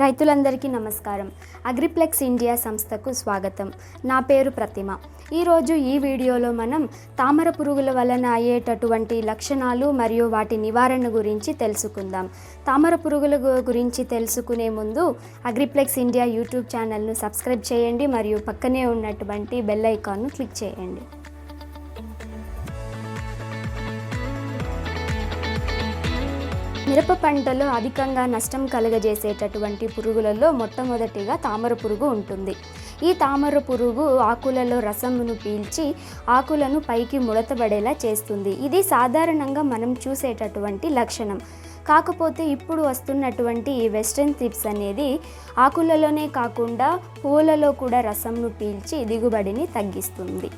రైతులందరికీ నమస్కారం. అగ్రిప్లెక్స్ ఇండియా సంస్థకు స్వాగతం. నా పేరు ప్రతిమ. ఈరోజు ఈ వీడియోలో మనం తామర పురుగుల వలన అయ్యేటటువంటి లక్షణాలు మరియు వాటి నివారణ గురించి తెలుసుకుందాం. తామర పురుగుల గురించి తెలుసుకునే ముందు అగ్రిప్లెక్స్ ఇండియా యూట్యూబ్ ఛానల్ను సబ్స్క్రైబ్ చేయండి మరియు పక్కనే ఉన్నటువంటి బెల్ ఐకాన్ను క్లిక్ చేయండి. మిరప పంటలో అధికంగా నష్టం కలుగజేసేటటువంటి పురుగులలో మొట్టమొదటిగా తామర పురుగు ఉంటుంది. ఈ తామర పురుగు ఆకులలో రసమును పీల్చి ఆకులను పైకి ముడతబడేలా చేస్తుంది. ఇది సాధారణంగా మనం చూసేటటువంటి లక్షణం. కాకపోతే ఇప్పుడు వస్తున్నటువంటి ఈ వెస్ట్రన్ థ్రిప్స్ అనేది ఆకులలోనే కాకుండా పువ్వులలో కూడా రసంను పీల్చి దిగుబడిని తగ్గిస్తుంది.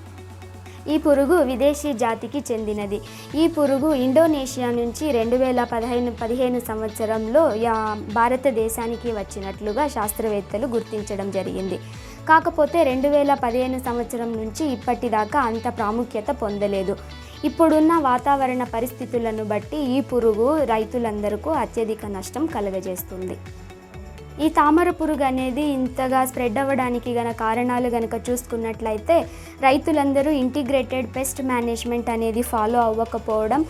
ఈ పురుగు విదేశీ జాతికి చెందినది. ఈ పురుగు ఇండోనేషియా నుంచి 2015 సంవత్సరంలో భారతదేశానికి వచ్చినట్లుగా శాస్త్రవేత్తలు గుర్తించడం జరిగింది. కాకపోతే 2015 సంవత్సరం నుంచి ఇప్పటిదాకా అంత ప్రాముఖ్యత పొందలేదు. ఇప్పుడున్న వాతావరణ పరిస్థితులను బట్టి ఈ పురుగు రైతులందరికీ అత్యధిక నష్టం కలుగజేస్తుంది. ఈ తామర పురుగు అనేది ఇంతగా స్ప్రెడ్ అవ్వడానికి కారణాలు చూసుకున్నట్లయితే రైతులందరూ ఇంటిగ్రేటెడ్ పెస్ట్ మేనేజ్మెంట్ అనేది ఫాలో అవ్వకపోవడం,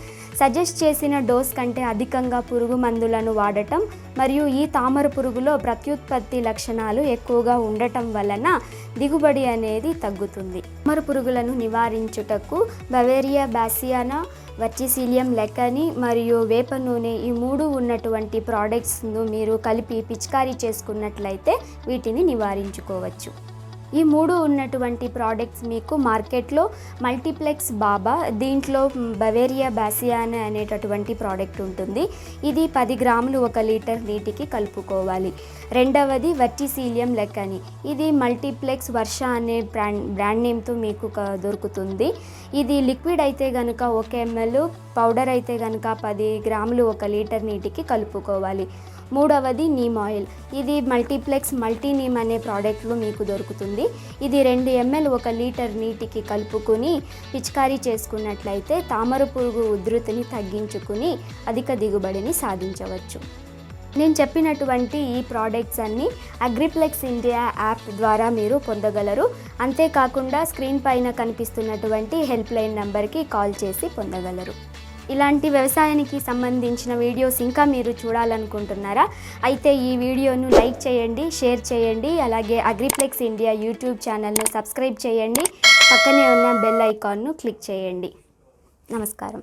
సజెస్ట్ చేసిన డోస్ కంటే అధికంగా పురుగు మందులను వాడటం మరియు ఈ తామర పురుగులో ప్రత్యుత్పత్తి లక్షణాలు ఎక్కువగా ఉండటం వలన దిగుబడి అనేది తగ్గుతుంది. తామర పురుగులను నివారించుటకు బవేరియా బాసియానా, వర్టిసిలియం లెక్కని మరియు వేప నూనె ఈ మూడు ఉన్నటువంటి ప్రోడక్ట్స్ను మీరు కలిపి పిచికారీ చేసుకున్నట్లయితే వీటిని నివారించుకోవచ్చు. ఈ మూడు ఉన్నటువంటి ప్రోడక్ట్స్ మీకు మార్కెట్లో మల్టీప్లెక్స్ బాబా, దీంట్లో బవేరియా బాసియానా అనేటటువంటి ప్రోడక్ట్ ఉంటుంది. ఇది 10 గ్రాములు 1 లీటర్ నీటికి కలుపుకోవాలి. రెండవది వర్టిసిలియం లెక్కని, ఇది మల్టీప్లెక్స్ వర్ష అనే బ్రాండ్ నేమ్తో మీకు దొరుకుతుంది. ఇది లిక్విడ్ అయితే కనుక 1 ml, పౌడర్ అయితే కనుక 10 గ్రాములు 1 లీటర్ నీటికి కలుపుకోవాలి. మూడవది నీమాయిల్, ఇది మల్టీప్లెక్స్ మల్టీనీమ్ అనే ప్రోడక్ట్లో మీకు దొరుకుతుంది. ఇది 2 ml 1 లీటర్ నీటికి కలుపుకుని పిచికారీ చేసుకున్నట్లయితే తామర పురుగు ఉధృతిని తగ్గించుకుని అధిక దిగుబడిని సాధించవచ్చు. నేను చెప్పినటువంటి ఈ ప్రోడక్ట్స్ అన్నీ అగ్రిప్లెక్స్ ఇండియా యాప్ ద్వారా మీరు పొందగలరు. అంతేకాకుండా స్క్రీన్ పైన కనిపిస్తున్నటువంటి హెల్ప్ లైన్ నెంబర్కి కాల్ చేసి పొందగలరు. ఇలాంటి వ్యవసాయానికి సంబంధించిన వీడియోస్ ఇంకా మీరు చూడాలనుకుంటున్నారా? అయితే ఈ వీడియోను లైక్ చేయండి, షేర్ చేయండి. అలాగే అగ్రిప్లెక్స్ ఇండియా యూట్యూబ్ ఛానల్ను సబ్స్క్రైబ్ చేయండి. పక్కనే ఉన్న బెల్ ఐకాన్ను క్లిక్ చేయండి. నమస్కారం.